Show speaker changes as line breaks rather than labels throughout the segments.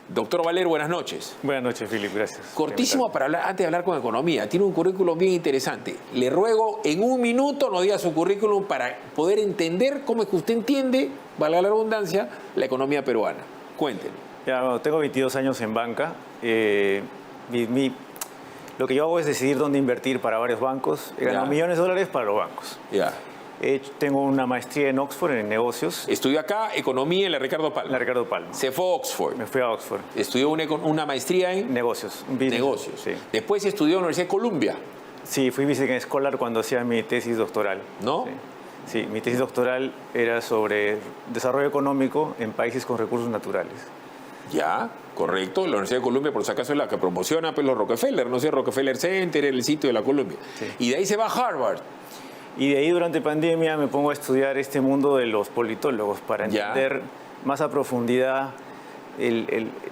Doctor Valer, buenas noches.
Buenas noches, Philip, gracias.
Cortísimo para hablar, antes de hablar con economía. Tiene un currículum bien interesante. Le ruego en un minuto nos diga su currículum para poder entender cómo es que usted entiende, valga la redundancia, la economía peruana. Cuéntenme.
Ya, bueno, tengo 22 años en banca. Lo que yo hago es decidir dónde invertir para varios bancos. He ganado millones de dólares para los bancos.
Ya.
Tengo una maestría en Oxford en negocios.
Estudió acá economía en la Ricardo Palma.
La Ricardo Palma.
Se fue a Oxford.
Me fui a Oxford.
Estudió una maestría en
negocios.
Negocios.
Sí.
Después estudió en la Universidad de Columbia.
Sí, fui visiting scholar cuando hacía mi tesis doctoral.
¿No?
Sí, mi tesis doctoral era sobre desarrollo económico en países con recursos naturales.
Ya, correcto. La Universidad de Columbia, por si acaso, es la que promociona pues, los Rockefeller, no sé, Rockefeller Center, el sitio de la Columbia. Sí. Y de ahí se va a Harvard.
Y de ahí, durante pandemia, me pongo a estudiar este mundo de los politólogos para entender más a profundidad,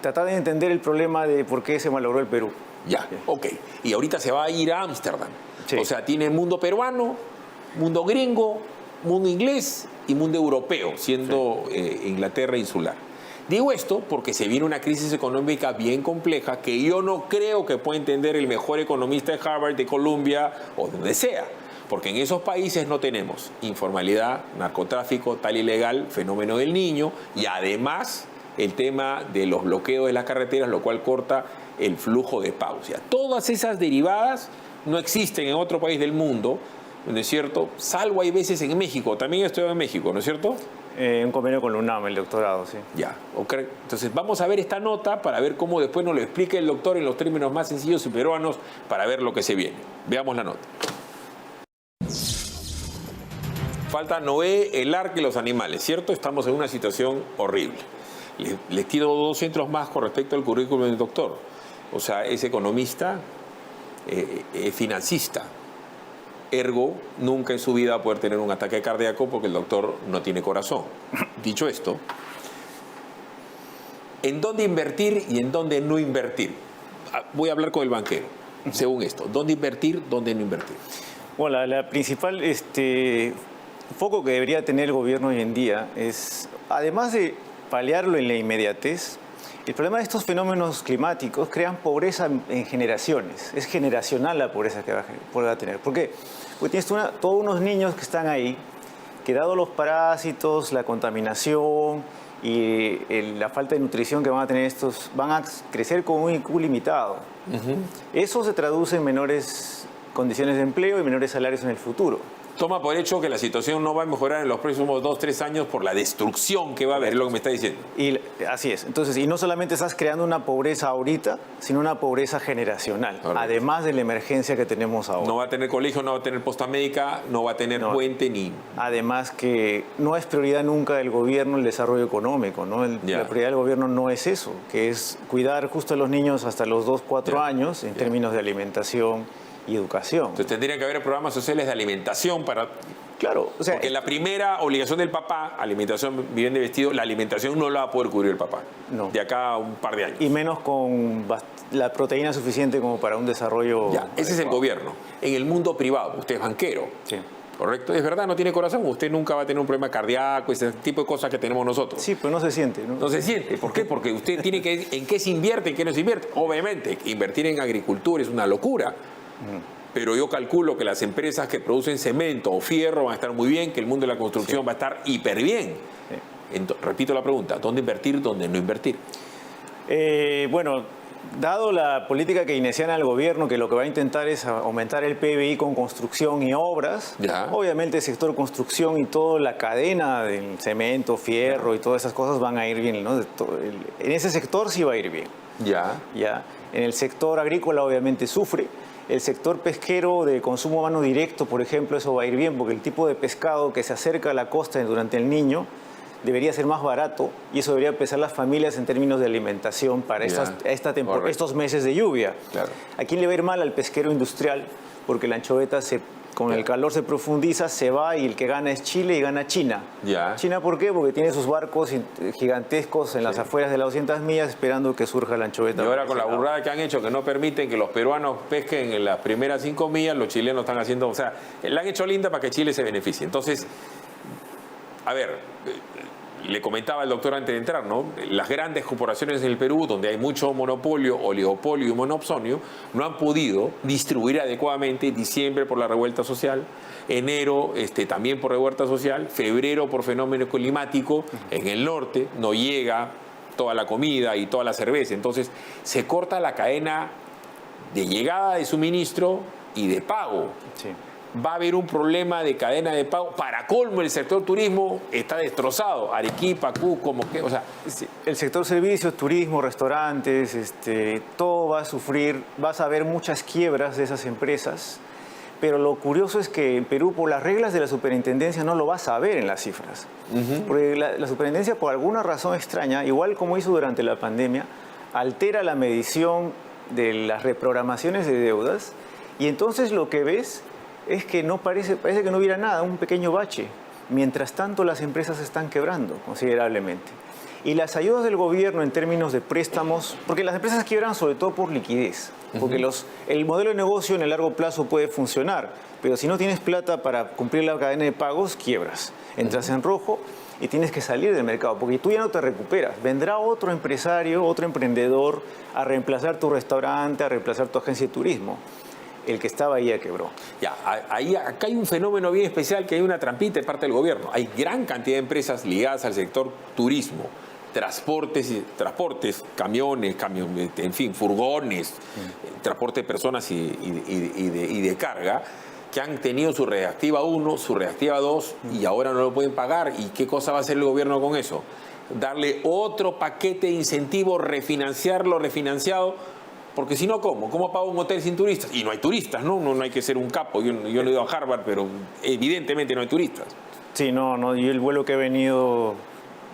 tratar de entender el problema de por qué se malogró el Perú.
Ya, ok. Y ahorita se va a ir a Ámsterdam.
Sí.
O sea, tiene mundo peruano, mundo gringo, mundo inglés y mundo europeo, siendo Inglaterra insular. Digo esto porque se viene una crisis económica bien compleja que yo no creo que pueda entender el mejor economista de Harvard, de Columbia o donde sea. Porque en esos países no tenemos informalidad, narcotráfico, tal ilegal, fenómeno del niño y además el tema de los bloqueos de las carreteras, lo cual corta el flujo de pagos. O sea, todas esas derivadas no existen en otro país del mundo, ¿no es cierto? Salvo hay veces en México. También he estudiado en México, ¿no es cierto?
Un convenio con la UNAM, el doctorado, sí.
Ya, okay. Entonces vamos a ver esta nota para ver cómo después nos lo explica el doctor en los términos más sencillos y peruanos para ver lo que se viene. Veamos la nota. Falta Noé, el arca y los animales, ¿cierto? Estamos en una situación horrible. Les tiro 2 centros más con respecto al currículum del doctor. O sea, es economista, es financista. Ergo, nunca en su vida va a poder tener un ataque cardíaco porque el doctor no tiene corazón. Dicho esto, ¿en dónde invertir y en dónde no invertir? Voy a hablar con el banquero, según esto. ¿Dónde invertir, dónde no invertir?
Bueno, la principal foco que debería tener el gobierno hoy en día es, además de paliarlo en la inmediatez, el problema de estos fenómenos climáticos crean pobreza en generaciones. Es generacional la pobreza que va a tener. ¿Por qué? Porque tienes todos unos niños que están ahí, que dado los parásitos, la contaminación y la falta de nutrición que van a tener estos, van a crecer con un IQ limitado. Eso se traduce en menores condiciones de empleo y menores salarios en el futuro.
Toma por hecho que la situación no va a mejorar en los próximos 2-3 años por la destrucción que va a haber, es lo que me está diciendo.
Y así es. Entonces, y no solamente estás creando una pobreza ahorita, sino una pobreza generacional, además de la emergencia que tenemos ahora.
No va a tener colegio, no va a tener posta médica, no va a tener puente ni...
Además que no es prioridad nunca del gobierno el desarrollo económico, ¿no? La prioridad del gobierno no es eso, que es cuidar justo a los niños hasta los 2-4 años en términos de alimentación y educación.
Entonces tendrían que haber programas sociales de alimentación para...
Claro, o sea...
Porque la primera obligación del papá, alimentación, vivienda y vestido, la alimentación no la va a poder cubrir el papá. No. De acá a un par de años.
Y menos con la proteína suficiente como para un desarrollo...
Ya, ese es el gobierno. En el mundo privado, usted es banquero.
Sí.
¿Correcto? Es verdad, no tiene corazón. Usted nunca va a tener un problema cardíaco, ese tipo de cosas que tenemos nosotros.
Sí, pero no se siente, ¿no?
No se siente. ¿Por qué? Porque usted tiene que... ¿En qué se invierte, en qué no se invierte? Obviamente, invertir en agricultura es una locura. Pero yo calculo que las empresas que producen cemento o fierro van a estar muy bien, que el mundo de la construcción va a estar hiper bien. Repito la pregunta, ¿dónde invertir, dónde no invertir?
Bueno, dado la política keynesiana del gobierno, que lo que va a intentar es aumentar el PBI con construcción y obras, obviamente el sector construcción y toda la cadena del cemento, fierro y todas esas cosas van a ir bien, ¿no? En ese sector sí va a ir bien. Ya. En el sector agrícola obviamente sufre. El sector pesquero de consumo humano directo, por ejemplo, eso va a ir bien porque el tipo de pescado que se acerca a la costa durante el Niño debería ser más barato y eso debería pesar las familias en términos de alimentación para estos meses de lluvia. Claro. ¿A quién le va a ir mal? Al pesquero industrial, porque la anchoveta con el calor se profundiza, se va y el que gana es Chile y gana China. ¿China por qué? Porque tiene sus barcos gigantescos en las afueras de las 200 millas esperando que surja la anchoveta.
Y ahora con la burrada que han hecho, que no permiten que los peruanos pesquen en las primeras 5 millas, los chilenos están haciendo... O sea, la han hecho linda para que Chile se beneficie. Entonces, a ver, le comentaba al doctor antes de entrar, ¿no? Las grandes corporaciones en el Perú, donde hay mucho monopolio, oligopolio y monopsonio, no han podido distribuir adecuadamente. Diciembre por la revuelta social, enero también por revuelta social, febrero por fenómeno climático, en el norte no llega toda la comida y toda la cerveza. Entonces se corta la cadena de llegada de suministro y de pago.
Sí.
Va a haber un problema de cadena de pago. Para colmo, el sector turismo está destrozado. Arequipa, Cusco, o sea...
El sector servicios, turismo, restaurantes, todo va a sufrir. Vas a ver muchas quiebras de esas empresas. Pero lo curioso es que en Perú, por las reglas de la superintendencia, no lo vas a ver en las cifras. Porque la superintendencia, por alguna razón extraña, igual como hizo durante la pandemia, altera la medición de las reprogramaciones de deudas. Y entonces lo que ves es que parece que no hubiera nada, un pequeño bache. Mientras tanto, las empresas están quebrando considerablemente. Y las ayudas del gobierno en términos de préstamos, porque las empresas quiebran sobre todo por liquidez, porque el modelo de negocio en el largo plazo puede funcionar, pero si no tienes plata para cumplir la cadena de pagos, quiebras. Entras en rojo y tienes que salir del mercado, porque tú ya no te recuperas. Vendrá otro empresario, otro emprendedor a reemplazar tu restaurante, a reemplazar tu agencia de turismo. El que estaba ahí ya quebró.
Ya, acá hay un fenómeno bien especial, que hay una trampita de parte del gobierno. Hay gran cantidad de empresas ligadas al sector turismo, transportes, camiones, en fin, furgones, transporte de personas y de carga, que han tenido su reactiva 1, su reactiva 2 y ahora no lo pueden pagar. ¿Y qué cosa va a hacer el gobierno con eso? Darle otro paquete de incentivo, refinanciarlo, refinanciado. Porque si no, ¿cómo? ¿Cómo pago un hotel sin turistas? Y no hay turistas, ¿no? No hay que ser un capo. Yo no he ido a Harvard, pero evidentemente no hay turistas.
Sí, no. Y el vuelo que he venido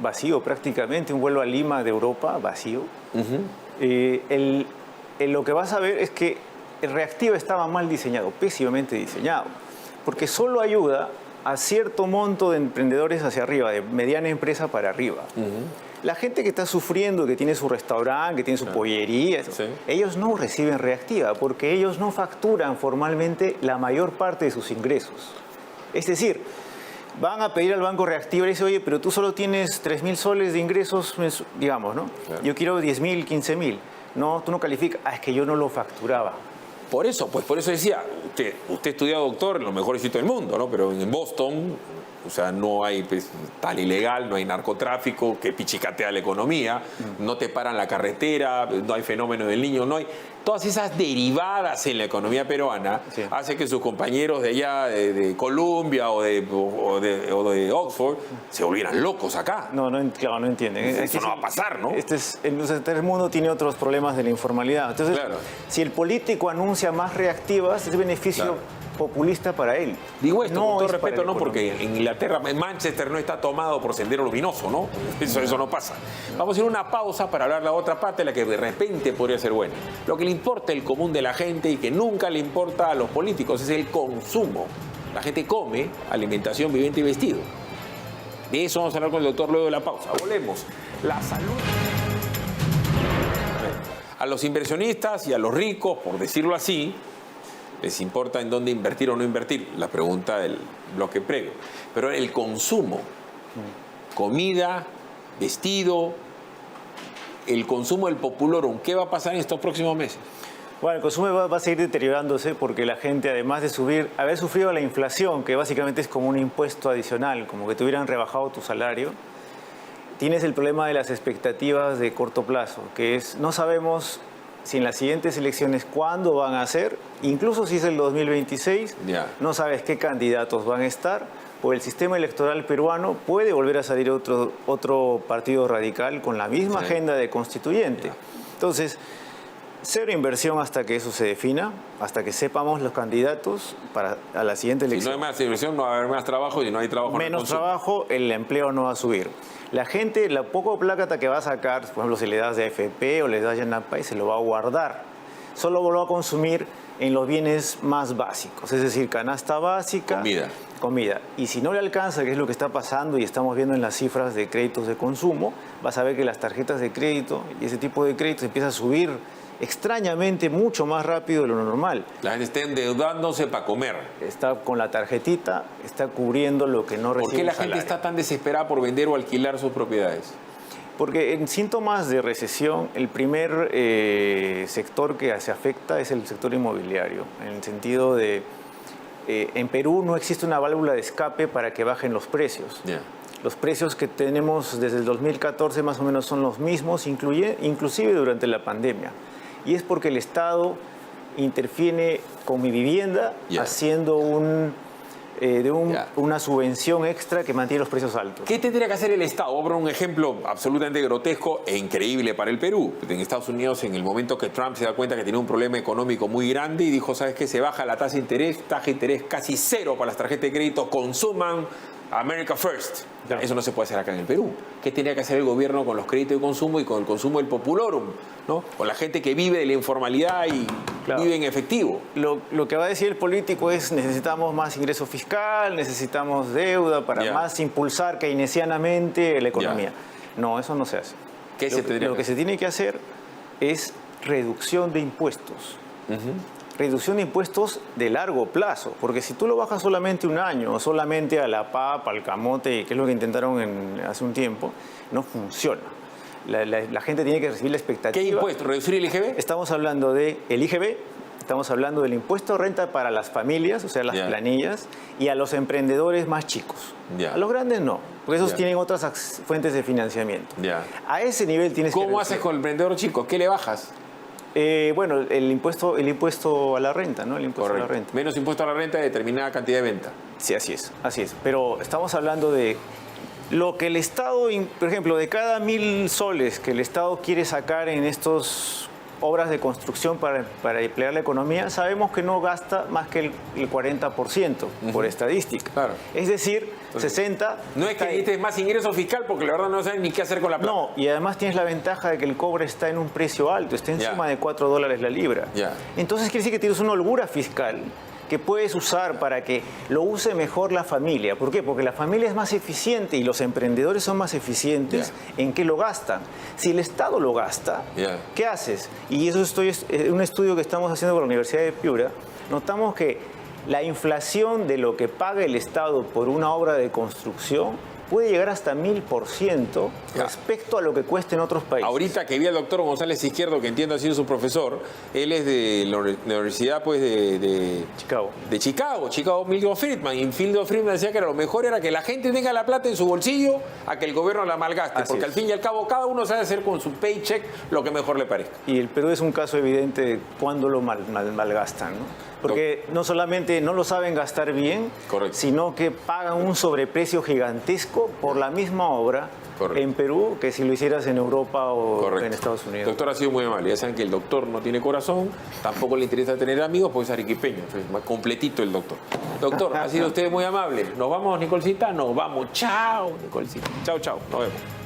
vacío prácticamente, un vuelo a Lima de Europa vacío. Lo que vas a ver es que el reactivo estaba mal diseñado, pésimamente diseñado. Porque solo ayuda a cierto monto de emprendedores hacia arriba, de mediana empresa para arriba. La gente que está sufriendo, que tiene su restaurante, que tiene su pollería, ellos no reciben reactiva porque ellos no facturan formalmente la mayor parte de sus ingresos. Es decir, van a pedir al banco reactiva y dicen, oye, pero tú solo tienes 3.000 soles de ingresos, digamos, ¿no? Claro. Yo quiero 10.000, 15.000. No, tú no calificas. Es que yo no lo facturaba.
Por eso decía, usted estudia doctor en los mejores sitios del mundo, ¿no? Pero en Boston, o sea, no hay tal ilegal, no hay narcotráfico que pichicatea la economía, no te paran la carretera, no hay fenómeno del niño, no hay... Todas esas derivadas en la economía peruana hace que sus compañeros de allá, de Columbia o de Oxford, se volvieran locos acá.
Claro, no entienden.
Eso no va a pasar, ¿no?
El mundo tiene otros problemas de la informalidad. Entonces, si el político anuncia más reactivas, es beneficio populista para él.
Digo esto con todo respeto, no, porque en Inglaterra, en Manchester no está tomado por Sendero Luminoso, ¿no? Eso no pasa. Vamos a ir a una pausa para hablar de la otra parte, la que de repente podría ser buena. Lo que le importa el común de la gente y que nunca le importa a los políticos es el consumo. La gente come, alimentación, viviente y vestido. De eso vamos a hablar con el doctor luego de la pausa. Volvemos. La salud. A los inversionistas y a los ricos, por decirlo así, les importa en dónde invertir o no invertir, la pregunta del bloque previo. Pero el consumo, comida, vestido, el consumo del populorum, ¿qué va a pasar en estos próximos meses?
Bueno, el consumo va a seguir deteriorándose porque la gente, además de haber sufrido la inflación, que básicamente es como un impuesto adicional, como que te hubieran rebajado tu salario, tienes el problema de las expectativas de corto plazo, que es, no sabemos si en las siguientes elecciones cuándo van a ser, incluso si es el 2026, no sabes qué candidatos van a estar. Por el sistema electoral peruano puede volver a salir otro partido radical con la misma agenda de constituyente. Entonces, cero inversión hasta que eso se defina, hasta que sepamos los candidatos a la siguiente elección.
Si no hay más inversión, no va a haber más trabajo, y no hay trabajo.
Menos trabajo, el empleo no va a subir. La gente, la poco plata que va a sacar, por ejemplo, si le das de AFP o le das de Yanapay, se lo va a guardar. Solo lo va a consumir en los bienes más básicos, es decir, canasta básica, comida. Y si no le alcanza, que es lo que está pasando y estamos viendo en las cifras de créditos de consumo, vas a ver que las tarjetas de crédito y ese tipo de créditos empieza a subir extrañamente mucho más rápido de lo normal.
La gente está endeudándose para comer.
Está con la tarjetita, está cubriendo lo que no recibe.
¿Por qué la gente está tan desesperada por vender o alquilar sus propiedades?
Porque en síntomas de recesión, el primer sector que se afecta es el sector inmobiliario, en el sentido de, en Perú no existe una válvula de escape para que bajen los precios.
Yeah.
Los precios que tenemos desde el 2014 más o menos son los mismos, inclusive durante la pandemia. Y es porque el Estado interviene con mi vivienda, haciendo una subvención extra que mantiene los precios altos.
¿Qué tendría que hacer el Estado? Voy a poner un ejemplo absolutamente grotesco e increíble para el Perú. En Estados Unidos, en el momento que Trump se da cuenta que tiene un problema económico muy grande y dijo, ¿sabes qué? Se baja la tasa de interés casi cero para las tarjetas de crédito, consuman America First. Claro. Eso no se puede hacer acá en el Perú. ¿Qué tendría que hacer el gobierno con los créditos de consumo y con el consumo del populorum, ¿no? Con la gente que vive de la informalidad y vive en efectivo?
Lo que va a decir el político es necesitamos más ingreso fiscal, necesitamos deuda para más impulsar keynesianamente la economía. No, eso no se hace. Lo que se tiene que hacer es reducción de impuestos. Reducción de impuestos de largo plazo, porque si tú lo bajas solamente un año, solamente a la papa, al camote, que es lo que intentaron hace un tiempo, no funciona. La gente tiene que recibir la expectativa.
¿Qué impuesto? ¿Reducir el IGB?
Estamos hablando del IGB, estamos hablando del impuesto de renta para las familias, o sea, las planillas, y a los emprendedores más chicos. A los grandes no, porque esos tienen otras fuentes de financiamiento. A ese nivel tienes que...
¿Cómo haces con el emprendedor chico? ¿Qué le bajas?
Bueno, el impuesto a la renta, ¿no? El impuesto a la renta.
Menos impuesto a la renta de determinada cantidad de venta.
Sí, así es. Pero estamos hablando de lo que el Estado, por ejemplo, de cada 1.000 soles que el Estado quiere sacar en estas obras de construcción para emplear la economía, sabemos que no gasta más que el 40% por estadística.
Claro.
Es decir, 60...
No es que necesites más ingreso fiscal porque la verdad no saben ni qué hacer con la plata.
No, y además tienes la ventaja de que el cobre está en un precio alto, está encima de $4 la libra. Entonces quiere decir que tienes una holgura fiscal que puedes usar para que lo use mejor la familia. ¿Por qué? Porque la familia es más eficiente y los emprendedores son más eficientes en qué lo gastan. Si el Estado lo gasta, ¿qué haces? Y eso es un estudio que estamos haciendo con la Universidad de Piura. Notamos que la inflación de lo que paga el Estado por una obra de construcción puede llegar hasta 1000% respecto a lo que cuesta en otros países.
Ahorita que vi al doctor González Izquierdo, que entiendo ha sido su profesor, él es de la Universidad pues, de
Chicago.
De Chicago, Milton Friedman. Y Milton Friedman decía que lo mejor era que la gente tenga la plata en su bolsillo a que el gobierno la malgaste. Porque al fin y al cabo cada uno sabe hacer con su paycheck lo que mejor le parezca.
Y el Perú es un caso evidente de cuándo lo malgastan, ¿no? Porque no solamente no lo saben gastar bien, sino que pagan un sobreprecio gigantesco por la misma obra en Perú que si lo hicieras en Europa o en Estados Unidos.
Doctor, ha sido muy amable. Ya saben que el doctor no tiene corazón, tampoco le interesa tener amigos, pues es arequipeño. Es más completito el doctor. Doctor, ha sido usted muy amable. ¿Nos vamos, Nicolcita? Nos vamos. Chao, Nicolcita. Chao, nos vemos.